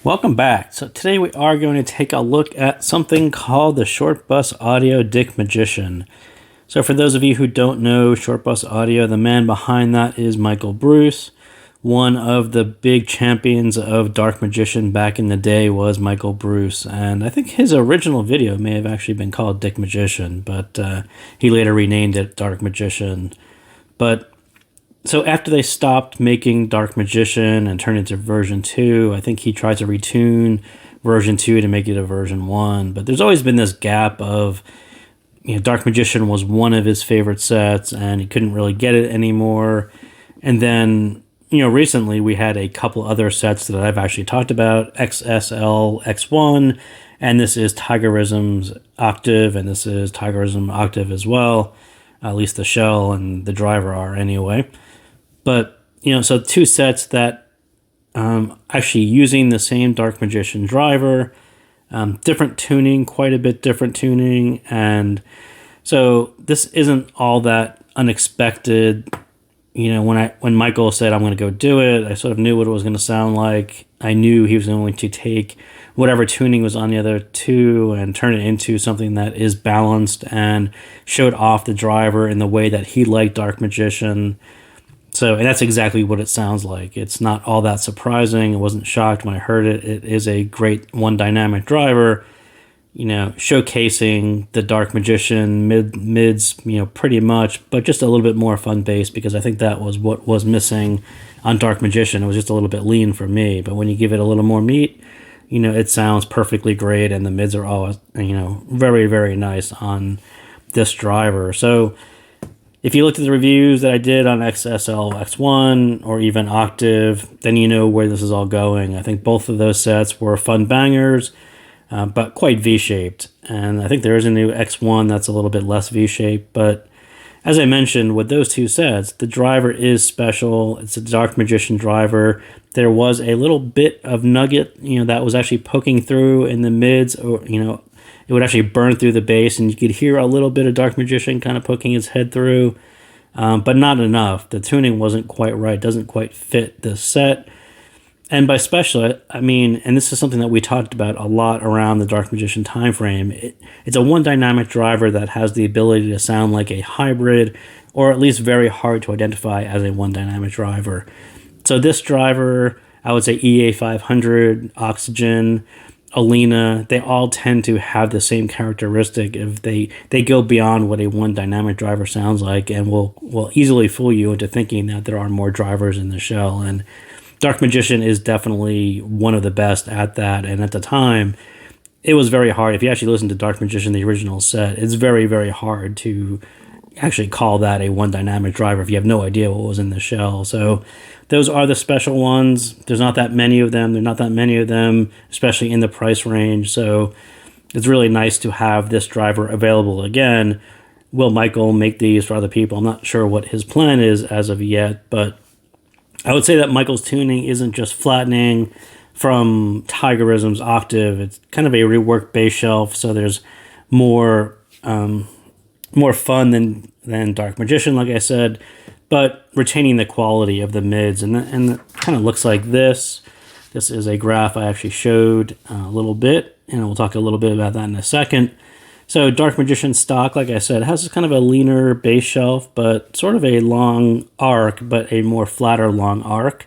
Welcome back. So today we are going to take a look at something called the Shortbus Audio Dick Magician. So for those of you who don't know Shortbus Audio, the man behind that is Michael Bruce. One of the big champions of Dark Magician back in the day was Michael Bruce, and I think his original video may have actually been called Dick Magician, but he later renamed it Dark Magician. So after they stopped making Dark Magician and turned into version 2, I think he tried to retune version 2 to make it a version 1. But there's always been this gap of, Dark Magician was one of his favorite sets and he couldn't really get it anymore. And then, recently we had a couple other sets that I've actually talked about, XSL X1, and this is Tigerism's Octave, and this is Tigerism Octave as well. At least the shell and the driver are anyway. But, so two sets that actually using the same Dark Magician driver, different tuning, quite a bit different tuning. And so this isn't all that unexpected. When Michael said, I'm going to go do it, I sort of knew what it was going to sound like. I knew he was going to take whatever tuning was on the other two and turn it into something that is balanced and showed off the driver in the way that he liked Dark Magician. And that's exactly what it sounds like. It's not all that surprising. I wasn't shocked when I heard it. It is a great one dynamic driver, showcasing the Dark Magician mids, pretty much, but just a little bit more fun bass, because I think that was what was missing on Dark Magician. It was just a little bit lean for me, but when you give it a little more meat, it sounds perfectly great, and the mids are all, very, very nice on this driver. So if you looked at the reviews that I did on XSL X1 or even Octave, then you know where this is all going. I think both of those sets were fun bangers, but quite V-shaped. And I think there is a new X1 that's a little bit less V-shaped. But as I mentioned, with those two sets, the driver is special. It's a Dark Magician driver. There was a little bit of nugget, that was actually poking through in the mids, or, it would actually burn through the bass, and you could hear a little bit of Dark Magician kind of poking his head through, but not enough. The tuning wasn't quite right, doesn't quite fit the set. And by special, I mean, and this is something that we talked about a lot around the Dark Magician time frame, it's a one dynamic driver that has the ability to sound like a hybrid, or at least very hard to identify as a one dynamic driver. So this driver, I would say EA500, Oxygen, Alina, they all tend to have the same characteristic if they go beyond what a one dynamic driver sounds like, and will easily fool you into thinking that there are more drivers in the shell. And Dark Magician is definitely one of the best at that, and at the time it was very hard. If you actually listen to Dark Magician, the original set, it's very, very hard to actually call that a one dynamic driver if you have no idea what was in the shell. So those are the special ones. There's not that many of them. There are not that many of them, especially in the price range. So it's really nice to have this driver available again. Will Michael make these for other people? I'm not sure what his plan is as of yet, but I would say that Michael's tuning isn't just flattening from Tigerism's Octave. It's kind of a reworked bass shelf, so there's more fun than Dark Magician, like I said, but retaining the quality of the mids. And it kind of looks like this. This is a graph I actually showed a little bit, and we'll talk a little bit about that in a second. So Dark Magician stock, like I said, has kind of a leaner bass shelf, but sort of a long arc, but a more flatter long arc.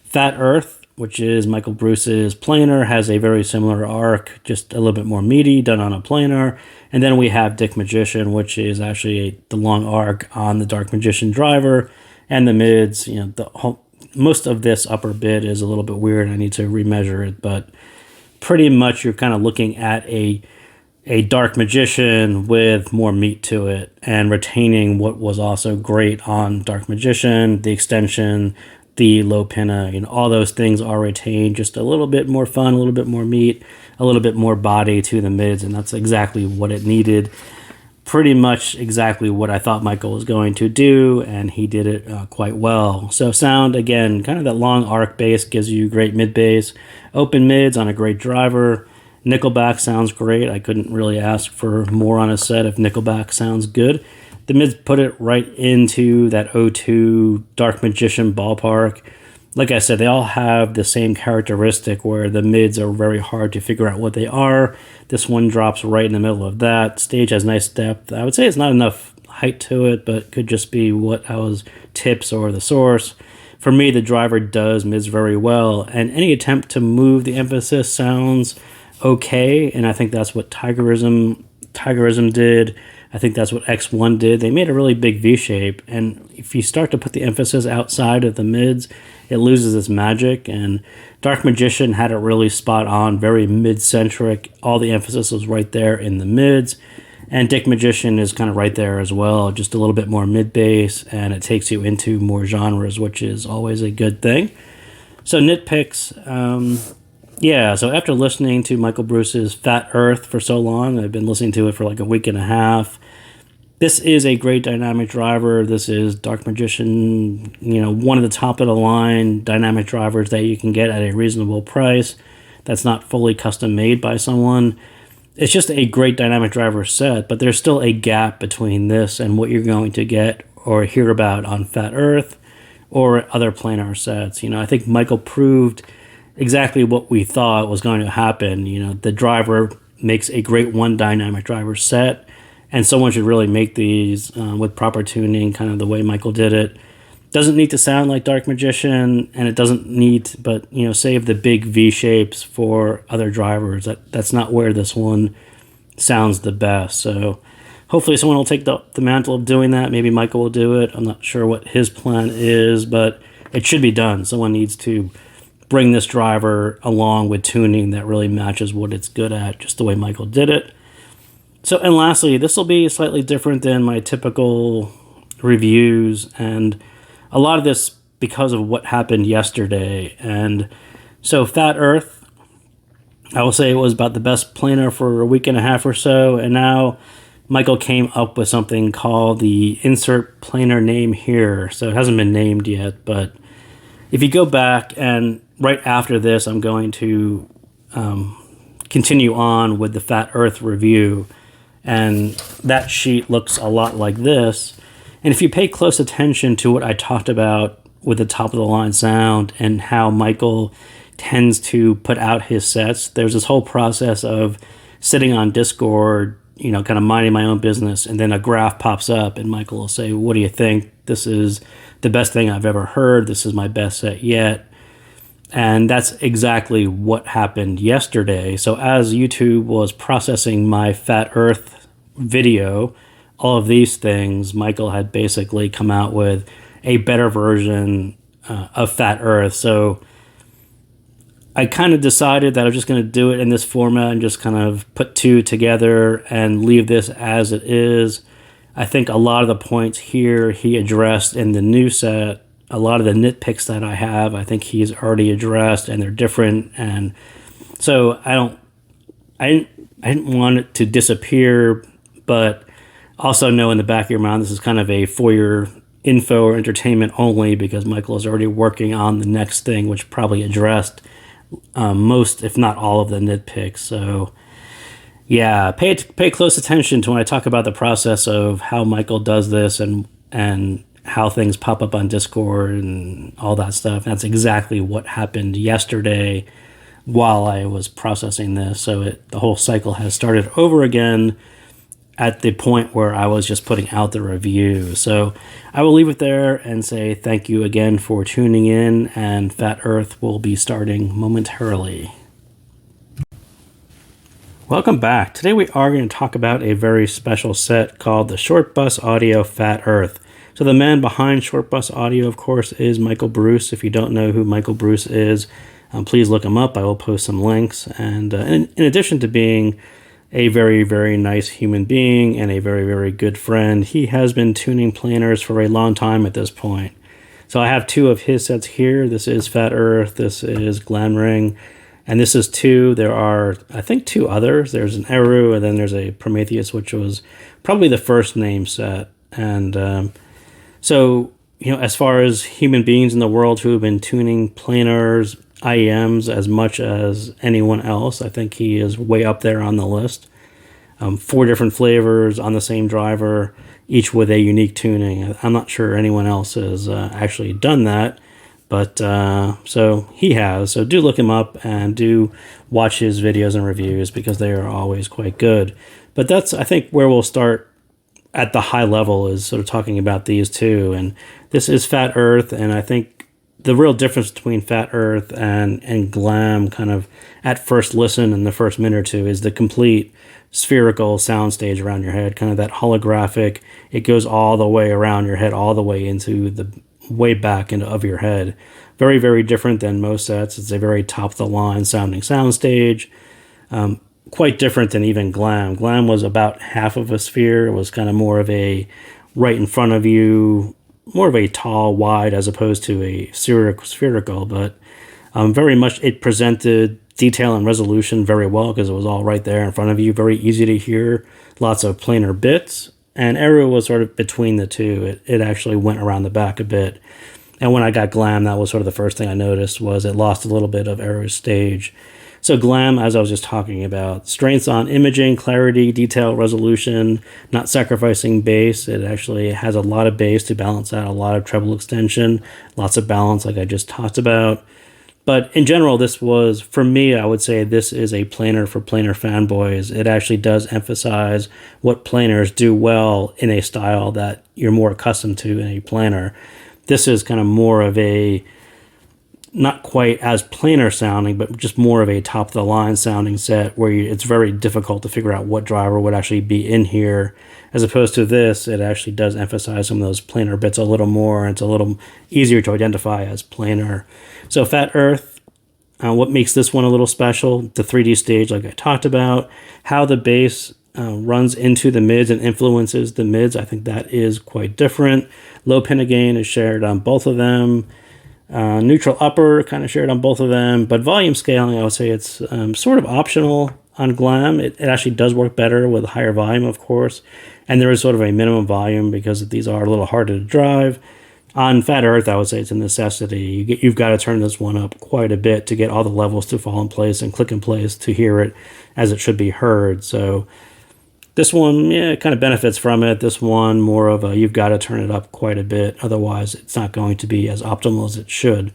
Fat Earth, which is Michael Bruce's planar, has a very similar arc, just a little bit more meaty, done on a planar. And then we have Dick Magician, which is actually the long arc on the Dark Magician driver, and the mids. Most of this upper bit is a little bit weird. I need to remeasure it, but pretty much you're kind of looking at a Dark Magician with more meat to it, and retaining what was also great on Dark Magician, the extension, the low pinna, all those things are retained. Just a little bit more fun, a little bit more meat, a little bit more body to the mids, and that's exactly what it needed. Pretty much exactly what I thought Michael was going to do, and he did it quite well. So sound, again, kind of that long arc bass gives you great mid bass, open mids on a great driver. Nickelback sounds great. I couldn't really ask for more on a set if Nickelback sounds good. The mids put it right into that O2 Dark Magician ballpark. like I said, they all have the same characteristic where the mids are very hard to figure out what they are. This one drops right in the middle of that. Stage has nice depth. I would say it's not enough height to it, but could just be what I was tips or the source. For me, the driver does mids very well, and any attempt to move the emphasis sounds okay, and I think that's what Tigerism did. I think that's what X1 did. They made a really big V shape, and if you start to put the emphasis outside of the mids, it loses its magic. And Dark Magician had it really spot on, very mid-centric. All the emphasis was right there in the mids. And Dick Magician is kind of right there as well, just a little bit more mid-bass, and it takes you into more genres, which is always a good thing. So Nitpicks, yeah, so after listening to Michael Bruce's Fat Earth for so long, I've been listening to it for like a week and a half. This is a great dynamic driver. This is Dark Magician, one of the top of the line dynamic drivers that you can get at a reasonable price. That's not fully custom made by someone. It's just a great dynamic driver set, but there's still a gap between this and what you're going to get or hear about on Fat Earth or other planar sets. I think Michael proved exactly what we thought was going to happen. The driver makes a great one dynamic driver set, and someone should really make these with proper tuning, kind of the way Michael did it. Doesn't need to sound like Dark Magician, and it doesn't need, but save the big V shapes for other drivers. That's not where this one sounds the best. So hopefully someone will take the mantle of doing that. Maybe Michael will do it. I'm not sure what his plan is, but it should be done. Someone needs to bring this driver along with tuning that really matches what it's good at, just the way Michael did it. So, and lastly, this will be slightly different than my typical reviews, and a lot of this because of what happened yesterday. And so Fat Earth, I will say it was about the best planar for a week and a half or so, and now Michael came up with something called the insertplanarnamehere. So it hasn't been named yet, but if you go back, and right after this I'm going to continue on with the Fat Earth review, and that sheet looks a lot like this. And if you pay close attention to what I talked about with the top of the line sound and how Michael tends to put out his sets, there's this whole process of sitting on Discord, kind of minding my own business, and then a graph pops up and Michael will say, what do you think? This is the best thing I've ever heard. This is my best set yet. And that's exactly what happened yesterday. So as YouTube was processing my Fat Earth video, all of these things, Michael had basically come out with a better version of Fat Earth. So I kind of decided that I was just going to do it in this format and just kind of put two together and leave this as it is. I think a lot of the points here he addressed in the new set. A lot of the nitpicks that I have, I think he's already addressed, and they're different. And so I didn't want it to disappear, but also know in the back of your mind this is kind of a for your info or entertainment only, because Michael is already working on the next thing, which probably addressed most, if not all, of the nitpicks. So yeah, pay close attention to when I talk about the process of how Michael does this and how things pop up on Discord and all that stuff. That's exactly what happened yesterday while I was processing this. So the whole cycle has started over again at the point where I was just putting out the review. So I will leave it there and say thank you again for tuning in, and Fat Earth will be starting momentarily. Welcome back. Today we are going to talk about a very special set called the Shortbus Audio Fat Earth. So the man behind Shortbus Audio, of course, is Michael Bruce. If you don't know who Michael Bruce is, please look him up. I will post some links. And in addition to being a very, very nice human being and a very, very good friend, he has been tuning planars for a long time at this point. So I have two of his sets here. This is Fat Earth, this is Glamdring, and this is two. There are, I think, two others. There's an Eru, and then there's a Prometheus, which was probably the first name set. And so, as far as human beings in the world who have been tuning planars, IEMs as much as anyone else, I think he is way up there on the list. 4 different flavors on the same driver, each with a unique tuning. I'm not sure anyone else has actually done that, But so he has. So do look him up and do watch his videos and reviews because they are always quite good. But that's, I think, where we'll start at the high level is sort of talking about these two. And this is Fat Earth, and I think the real difference between Fat Earth and Glam, kind of at first listen in the first minute or two, is the complete spherical soundstage around your head, kind of that holographic. It goes all the way around your head, all the way into the way back into of your head. Very, very different than most sets. It's a very top of the line sounding soundstage. Quite different than even Glam. Glam was about half of a sphere. It was kind of more of a right in front of you, more of a tall, wide, as opposed to a spherical, but very much it presented detail and resolution very well because it was all right there in front of you, very easy to hear, lots of planar bits, and Eru was sort of between the two. It actually went around the back a bit. And when I got Glam, that was sort of the first thing I noticed was it lost a little bit of Eru's stage. So Glam, as I was just talking about, strengths on imaging, clarity, detail, resolution, not sacrificing bass. It actually has a lot of bass to balance out a lot of treble extension, lots of balance like I just talked about. But in general, this was, for me, I would say this is a planar for planar fanboys. It actually does emphasize what planars do well in a style that you're more accustomed to in a planar. This is kind of more of a, not quite as planar sounding, but just more of a top of the line sounding set where it's very difficult to figure out what driver would actually be in here. As opposed to this, it actually does emphasize some of those planar bits a little more, and it's a little easier to identify as planar. So Fat Earth, what makes this one a little special, the 3D stage like I talked about, how the bass runs into the mids and influences the mids, I think that is quite different. Low pin gain is shared on both of them. Neutral upper kind of shared on both of them, but volume scaling, I would say it's sort of optional on Glam. It actually does work better with higher volume, of course, and there is sort of a minimum volume because these are a little harder to drive. On Fat Earth, I would say it's a necessity. You've got to turn this one up quite a bit to get all the levels to fall in place and click in place to hear it as it should be heard. So this one, yeah, it kind of benefits from it. This one, more of a, you've got to turn it up quite a bit. Otherwise, it's not going to be as optimal as it should.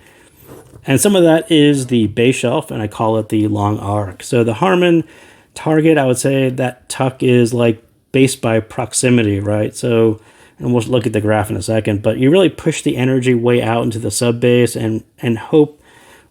And some of that is the bass shelf, and I call it the long arc. So the Harman target, I would say that tuck is like bass by proximity, right? So, and we'll look at the graph in a second, but you really push the energy way out into the sub bass and hope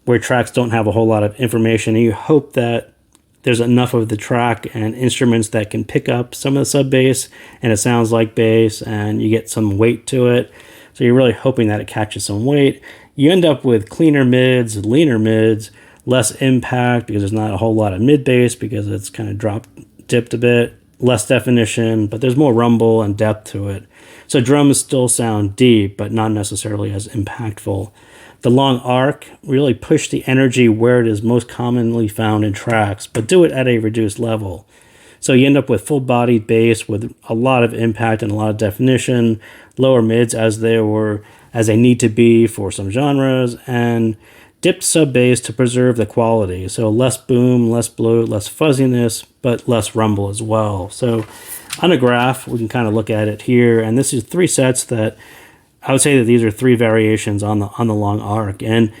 where tracks don't have a whole lot of information. And you hope that there's enough of the track and instruments that can pick up some of the sub bass and it sounds like bass and you get some weight to it. So you're really hoping that it catches some weight. You end up with cleaner mids, leaner mids, less impact because there's not a whole lot of mid bass because it's kind of dipped a bit, less definition, but there's more rumble and depth to it. So drums still sound deep, but not necessarily as impactful. The long arc really push the energy where it is most commonly found in tracks, but do it at a reduced level. So you end up with full-bodied bass with a lot of impact and a lot of definition, lower mids as they need to be for some genres, and dipped sub bass to preserve the quality. So less boom, less bloat, less fuzziness, but less rumble as well. So on a graph, we can kind of look at it here, and this is three sets that I would say that these are three variations on the long arc. And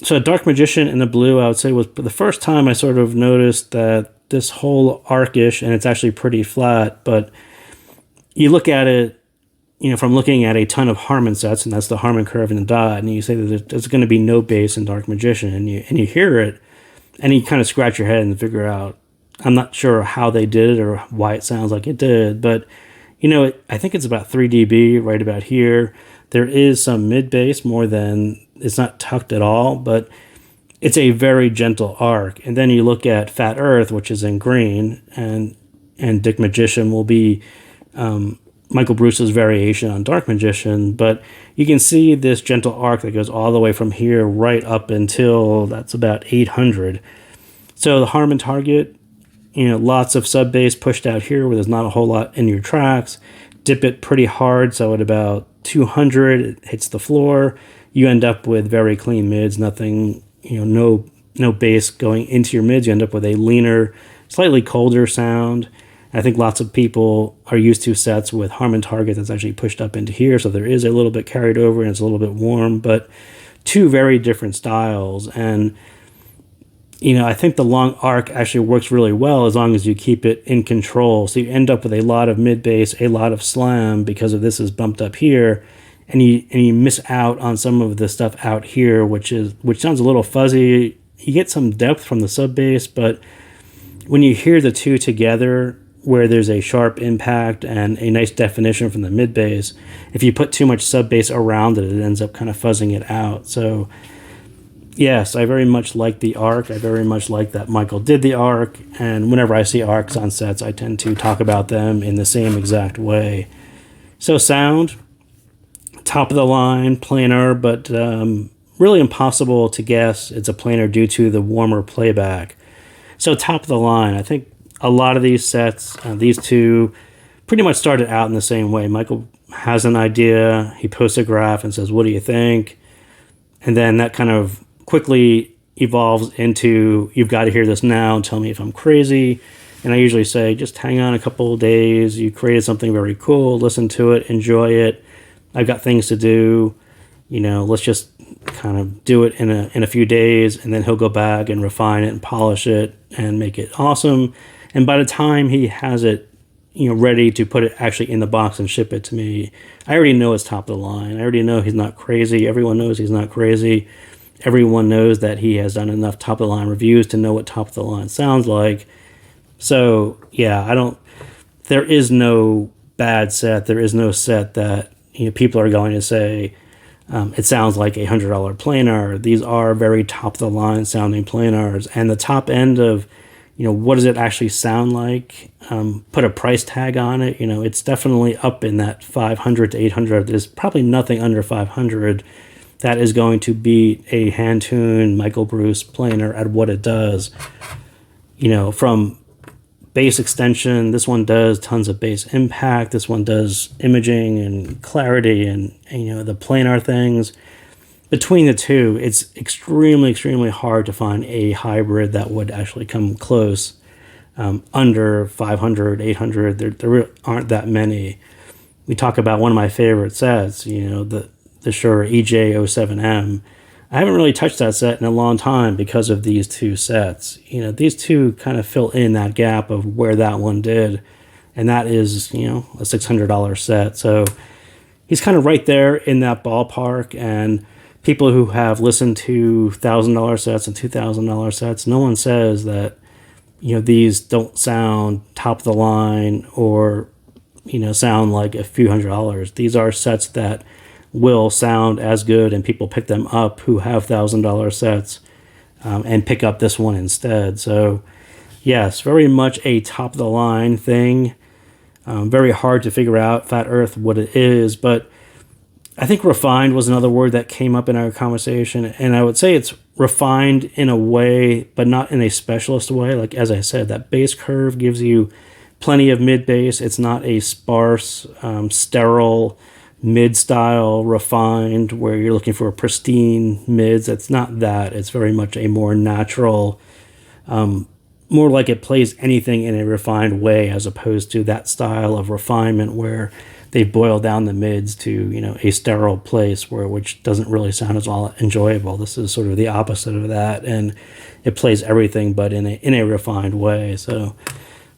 so Dark Magician in the blue, I would say, was the first time I sort of noticed that this whole arcish, and it's actually pretty flat, but you look at it, you know, from looking at a ton of Harman sets, and that's the Harman curve and the dot, and you say that there's going to be no bass in Dark Magician, and you hear it, and you kind of scratch your head and figure out, I'm not sure how they did it or why it sounds like it did, but you know, I think it's about 3 dB right about here. There is some mid bass more than, it's not tucked at all, but it's a very gentle arc. And then you look at Fat Earth, which is in green, and Dick Magician will be Michael Bruce's variation on Dark Magician, but you can see this gentle arc that goes all the way from here right up until that's about 800. So the Harman target, you know, lots of sub bass pushed out here where there's not a whole lot in your tracks. Dip it pretty hard, so at about 200 it hits the floor. You end up with very clean mids, nothing, you know, no bass going into your mids. You end up with a leaner, slightly colder sound. I think lots of people are used to sets with Harman target that's actually pushed up into here, so there is a little bit carried over and it's a little bit warm, but two very different styles. And I think the long arc actually works really well as long as you keep it in control. So you end up with a lot of mid bass, a lot of slam because of this is bumped up here, and you miss out on some of the stuff out here, which sounds a little fuzzy. You get some depth from the sub bass, but when you hear the two together, where there's a sharp impact and a nice definition from the mid bass, if you put too much sub bass around it, it ends up kind of fuzzing it out. So yes, I very much like the arc. I very much like that Michael did the arc, and whenever I see arcs on sets, I tend to talk about them in the same exact way. So sound, top of the line, planar, but really impossible to guess it's a planar due to the warmer playback. So top of the line, I think a lot of these sets, these two, pretty much started out in the same way. Michael has an idea, he posts a graph and says, what do you think? And then that kind of quickly evolves into, you've got to hear this now and tell me if I'm crazy. And I usually say, just hang on a couple of days. You created something very cool. Listen to it. Enjoy it. I've got things to do. Let's just kind of do it in a few days. And then he'll go back and refine it and polish it and make it awesome. And by the time he has it, ready to put it actually in the box and ship it to me, I already know it's top of the line. I already know he's not crazy. Everyone knows he's not crazy. Everyone knows that he has done enough top of the line reviews to know what top of the line sounds like. So yeah, there is no bad set. There is no set that people are going to say it sounds like $100 planar. These are very top of the line sounding planars, and the top end of what does it actually sound like? Put a price tag on it. It's definitely up in that 500 to 800. There's probably nothing under 500 that is going to beat a hand-tuned Michael Bruce planar at what it does. From bass extension, this one does tons of bass impact. This one does imaging and clarity and the planar things. Between the two, it's extremely, extremely hard to find a hybrid that would actually come close. Under 500, 800, there aren't that many. We talk about one of my favorite sets, the Shure EJ07M. I haven't really touched that set in a long time because of these two sets. These two kind of fill in that gap of where that one did, and that is, a $600 set. So he's kind of right there in that ballpark, and people who have listened to $1,000 sets and $2,000 sets, no one says that, these don't sound top of the line or, sound like a few $100s. These are sets that will sound as good, and people pick them up who have $1,000 sets and pick up this one instead. So yes, very much a top of the line thing. Very hard to figure out Fat Earth what it is, but I think refined was another word that came up in our conversation, and I would say it's refined in a way, but not in a specialist way. Like, as I said, that bass curve gives you plenty of mid bass. It's not a sparse, sterile, mid-style refined where you're looking for pristine mids. It's not that. It's very much a more natural, more like it plays anything in a refined way, as opposed to that style of refinement where they boil down the mids to a sterile place which doesn't really sound as all enjoyable. This is sort of the opposite of that, and it plays everything but in a refined way. So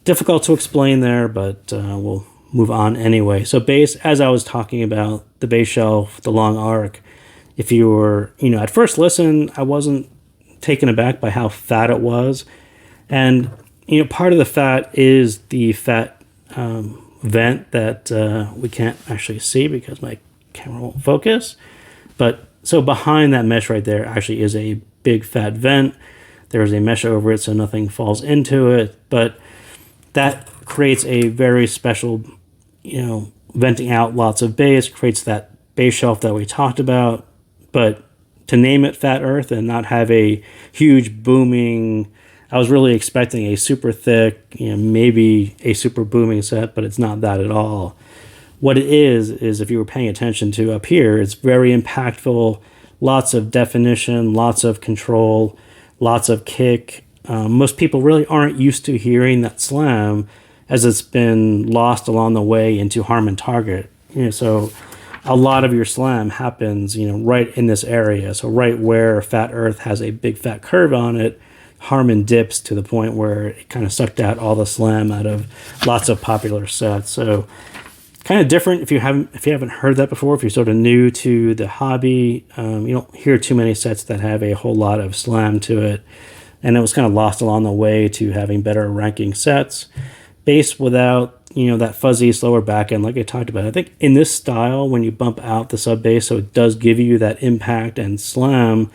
difficult to explain there, but we'll move on anyway. So bass, as I was talking about, the bass shelf, the long arc, if you were, at first listen, I wasn't taken aback by how fat it was. And, part of the fat is the fat vent that we can't actually see because my camera won't focus. But so behind that mesh right there actually is a big fat vent. There's a mesh over it so nothing falls into it. But that creates a very special, venting out lots of bass, creates that bass shelf that we talked about. But to name it Fat Earth and not have a huge booming, I was really expecting a super thick, maybe a super booming set, but it's not that at all. What it is if you were paying attention to up here, it's very impactful, lots of definition, lots of control, lots of kick. Most people really aren't used to hearing that slam, as it's been lost along the way into Harman Target. So a lot of your slam happens, right in this area. So right where Fat Earth has a big fat curve on it, Harmon dips to the point where it kind of sucked out all the slam out of lots of popular sets. So kind of different if you haven't heard that before. If you're sort of new to the hobby, you don't hear too many sets that have a whole lot of slam to it. And it was kind of lost along the way to having better ranking sets. Bass without, that fuzzy, slower back end, like I talked about. I think in this style, when you bump out the sub bass, so it does give you that impact and slam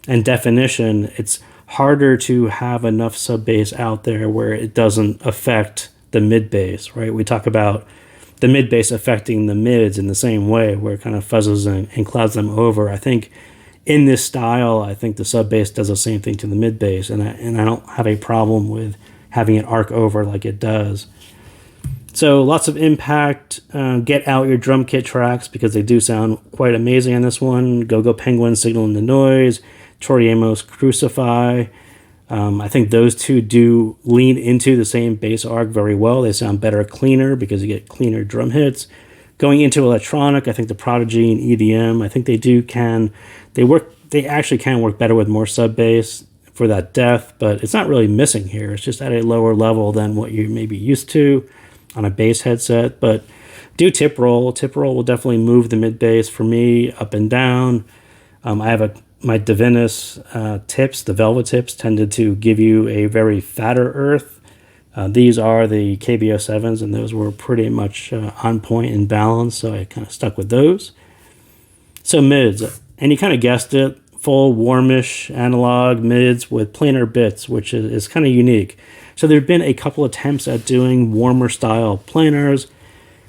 and definition, it's harder to have enough sub bass out there where it doesn't affect the mid bass, right? We talk about the mid bass affecting the mids in the same way, where it kind of fuzzes and clouds them over. I think in this style, I think the sub bass does the same thing to the mid bass, and I don't have a problem with having it arc over like it does. So lots of impact. Get out your drum kit tracks because they do sound quite amazing on this one. Go Penguin, Signal in the Noise, Tori Amos, Crucify. I think those two do lean into the same bass arc very well. They sound better, cleaner, because you get cleaner drum hits. Going into electronic, I think the Prodigy and EDM, I think they actually can work better with more sub bass for that depth, but it's not really missing here. It's just at a lower level than what you may be used to on a bass headset. But do tip roll. Tip roll will definitely move the mid bass for me up and down. I have my Divinus tips, the Velvet tips, tended to give you a very fatter earth. These are the KBO7s, and those were pretty much on point and balanced, so I kind of stuck with those. So mids, and you kind of guessed it, full warmish analog mids with planar bits, which is kind of unique. So there have been a couple attempts at doing warmer style planars.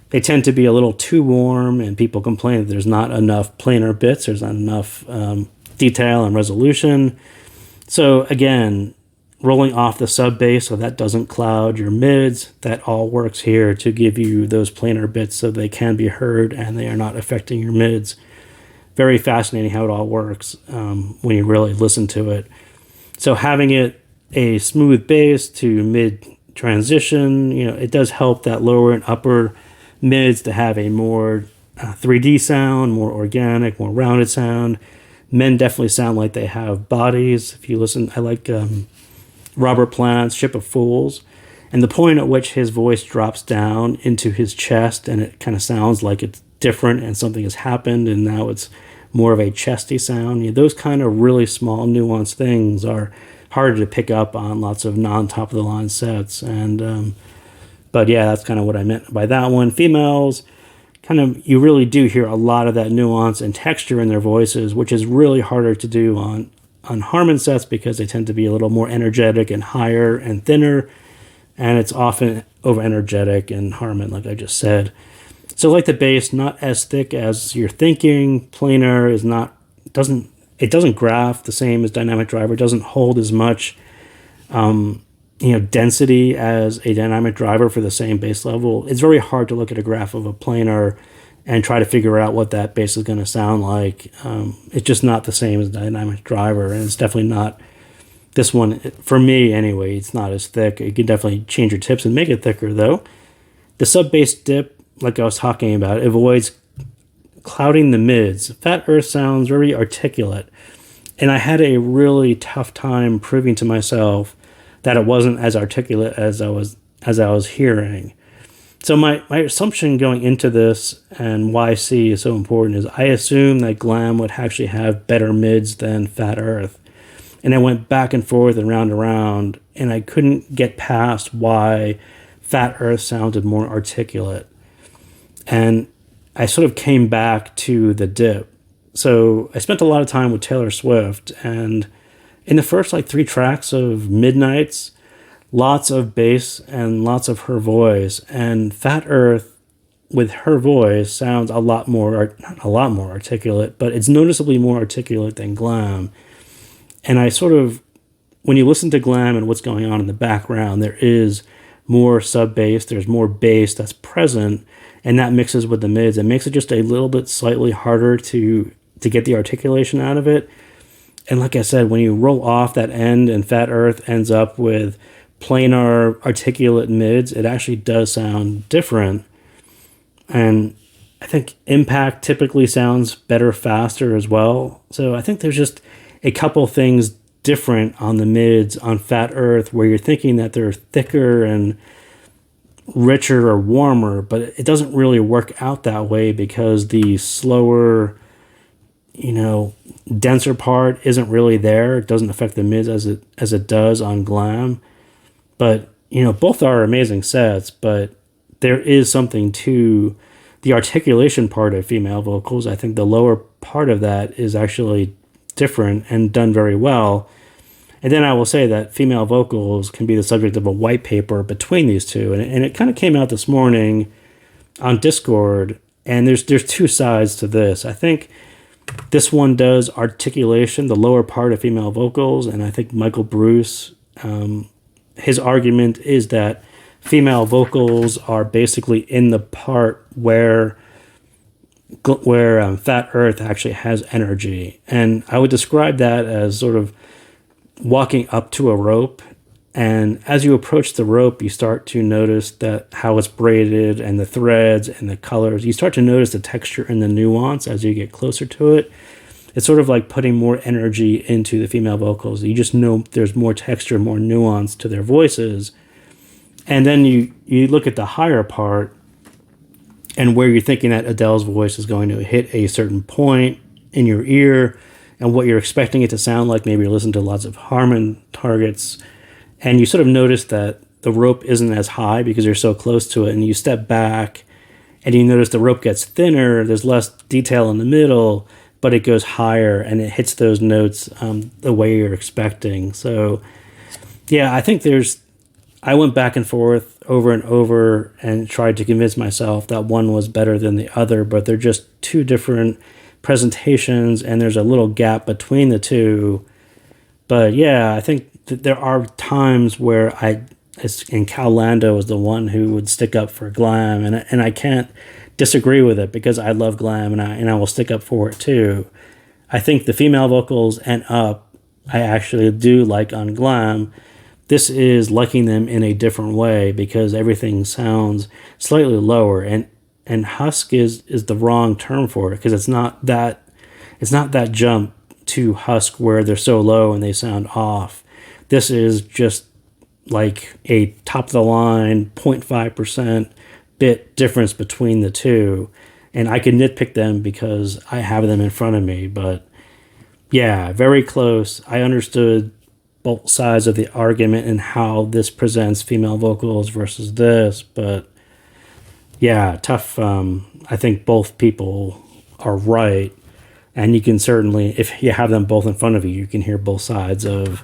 They tend to be a little too warm, and people complain that there's not enough planar bits, there's not enough detail and resolution. So again, rolling off the sub bass so that doesn't cloud your mids, that all works here to give you those planar bits so they can be heard and they are not affecting your mids. Very fascinating how it all works when you really listen to it. So having it a smooth bass to mid transition, it does help that lower and upper mids to have a more 3D sound, more organic, more rounded sound. Men definitely sound like they have bodies. If you listen, I like Robert Plant's Ship of Fools, and the point at which his voice drops down into his chest and it kind of sounds like it's different and something has happened and now it's more of a chesty sound. Those kind of really small nuanced things are harder to pick up on lots of non-top of the line sets. And but yeah, that's kind of what I meant by that one. Females, kind of, you really do hear a lot of that nuance and texture in their voices, which is really harder to do on Harmon sets because they tend to be a little more energetic and higher and thinner, and it's often over energetic in Harmon, like I just said. So like the bass, not as thick as you're thinking. Planar is not, it doesn't graph the same as dynamic driver. It doesn't hold as much density as a dynamic driver for the same bass level. It's very hard to look at a graph of a planar and try to figure out what that bass is going to sound like. It's just not the same as a dynamic driver, and it's definitely not, this one, for me anyway, it's not as thick. You can definitely change your tips and make it thicker though. The sub bass dip, like I was talking about, it avoids clouding the mids. Fat Earth sounds very articulate, and I had a really tough time proving to myself that it wasn't as articulate as I was hearing. So my assumption going into this, and why C is so important, is I assumed that Glam would actually have better mids than Fat Earth. And I went back and forth and round, and I couldn't get past why Fat Earth sounded more articulate. And I sort of came back to the dip. So I spent a lot of time with Taylor Swift, and in the first 3 tracks of Midnights, lots of bass and lots of her voice, and Fat Earth with her voice sounds not a lot more articulate, but it's noticeably more articulate than Glam. And I sort of, when you listen to Glam and what's going on in the background, there is more sub bass, there's more bass that's present, and that mixes with the mids. It makes it just a little bit slightly harder to get the articulation out of it. And like I said, when you roll off that end and Fat Earth ends up with planar articulate mids, it actually does sound different. And I think impact typically sounds better faster as well. So I think there's just a couple things different on the mids on Fat Earth where you're thinking that they're thicker and richer or warmer, but it doesn't really work out that way because the slower, denser part isn't really there. It doesn't affect the mids as it does on Glam. But, both are amazing sets, but there is something to the articulation part of female vocals. I think the lower part of that is actually different and done very well. And then I will say that female vocals can be the subject of a white paper between these two. And it kind of came out this morning on Discord. And there's two sides to this. I think this one does articulation, the lower part of female vocals. And I think Michael Bruce, his argument is that female vocals are basically in the part where Fat Earth actually has energy. And I would describe that as sort of walking up to a rope, and as you approach the rope you start to notice that how it's braided and the threads and the colors. You start to notice the texture and the nuance as you get closer to it. It's sort of like putting more energy into the female vocals. You just know there's more texture, more nuance to their voices. And then you look at the higher part and where you're thinking that Adele's voice is going to hit a certain point in your ear and what you're expecting it to sound like. Maybe you listen to lots of Harman targets and you sort of notice that the rope isn't as high because you're so close to it, and you step back and you notice the rope gets thinner, there's less detail in the middle, but it goes higher and it hits those notes the way you're expecting. So yeah, I think I went back and forth over and over and tried to convince myself that one was better than the other, but they're just two different presentations and there's a little gap between the two. But yeah, I think that there are times where and Cal Lando was the one who would stick up for Glam, and I can't disagree with it because I love Glam and I will stick up for it too. I think the female vocals and up I actually do like on Glam. This is liking them in a different way because everything sounds slightly lower, and husk is the wrong term for it because it's not that jump to husk where they're so low and they sound off. This is just like a top of the line 0.5% bit difference between the two, and I can nitpick them because I have them in front of me. But yeah, very close. I understood both sides of the argument and how this presents female vocals versus this, but yeah, tough. I think both people are right, and you can certainly, if you have them both in front of you, you can hear both sides of,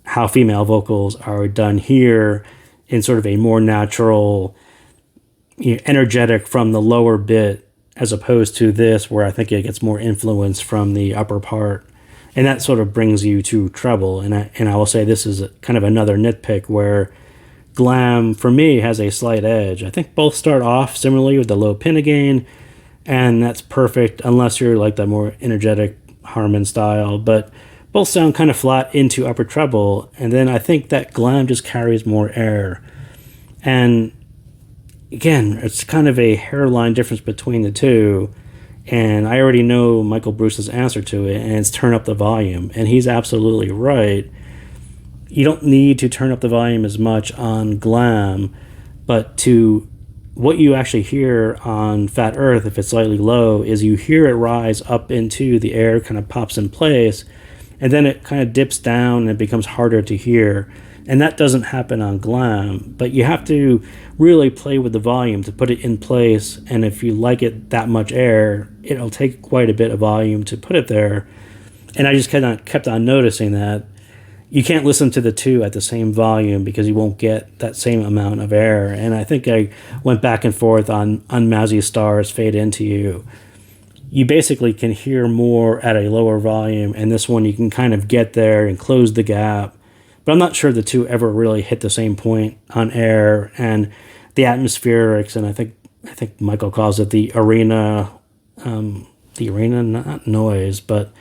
how female vocals are done here in sort of a more natural, energetic from the lower bit, as opposed to this where I think it gets more influence from the upper part. And that sort of brings you to treble. And I will say this is kind of another nitpick where Glam, for me, has a slight edge. I think both start off similarly with the low pinna gain, and that's perfect unless you're like the more energetic Harman style. But both sound kind of flat into upper treble, and then I think that Glam just carries more air. And again, it's kind of a hairline difference between the two. And I already know Michael Bruce's answer to it, and it's turn up the volume. And he's absolutely right. You don't need to turn up the volume as much on Glam, but to what you actually hear on Fat Earth, if it's slightly low, is you hear it rise up into the air, kind of pops in place, and then it kind of dips down and it becomes harder to hear. And that doesn't happen on Glam, but you have to really play with the volume to put it in place. And if you like it that much air, it'll take quite a bit of volume to put it there. And I just kept on noticing that you can't listen to the two at the same volume because you won't get that same amount of air. And I think I went back and forth on Mazzy Star's Fade Into You. You basically can hear more at a lower volume, and this one you can kind of get there and close the gap. But I'm not sure the two ever really hit the same point on air and the atmospherics, and I think Michael calls it the arena, not noise, but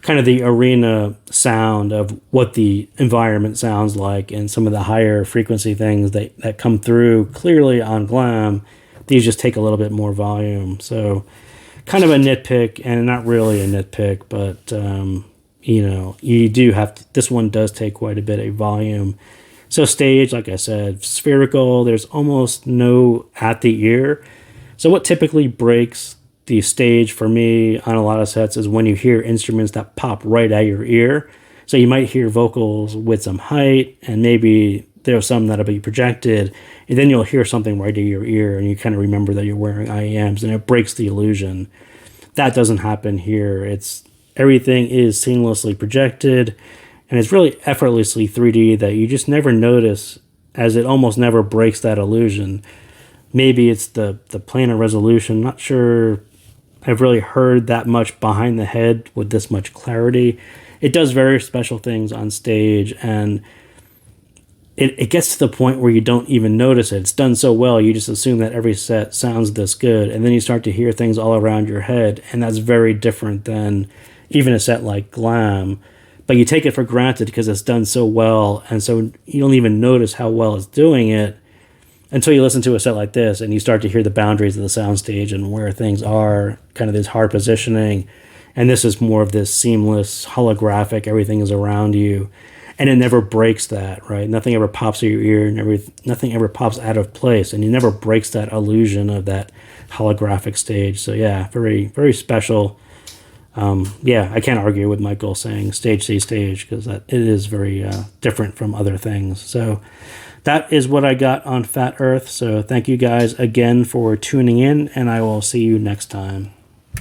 kind of the arena sound of what the environment sounds like, and some of the higher frequency things that come through clearly on Glam. These just take a little bit more volume. So kind of a nitpick, and not really a nitpick, but you know, you do have to, this one does take quite a bit of volume. So stage, like I said, spherical, there's almost no at the ear. So what typically breaks the stage for me on a lot of sets is when you hear instruments that pop right at your ear. So you might hear vocals with some height, and maybe there's some that'll be projected, and then you'll hear something right at your ear, and you kind of remember that you're wearing IEMs, and it breaks the illusion. That doesn't happen here. It's everything is seamlessly projected, and it's really effortlessly 3D that you just never notice, as it almost never breaks that illusion. Maybe it's the planar resolution. Not sure I've really heard that much behind the head with this much clarity. It does very special things on stage, and it gets to the point where you don't even notice it. It's done so well, you just assume that every set sounds this good, and then you start to hear things all around your head, and that's very different than even a set like Glam. But you take it for granted because it's done so well, and so you don't even notice how well it's doing it until you listen to a set like this, and you start to hear the boundaries of the soundstage and where things are, kind of this hard positioning. And this is more of this seamless, holographic, everything is around you. And it never breaks that, right? Nothing ever pops at your ear, and nothing ever pops out of place, and it never breaks that illusion of that holographic stage. So yeah, very, very special. Yeah, I can't argue with Michael saying stage C stage, because it is very different from other things. So that is what I got on Fat Earth. So thank you guys again for tuning in, and I will see you next time.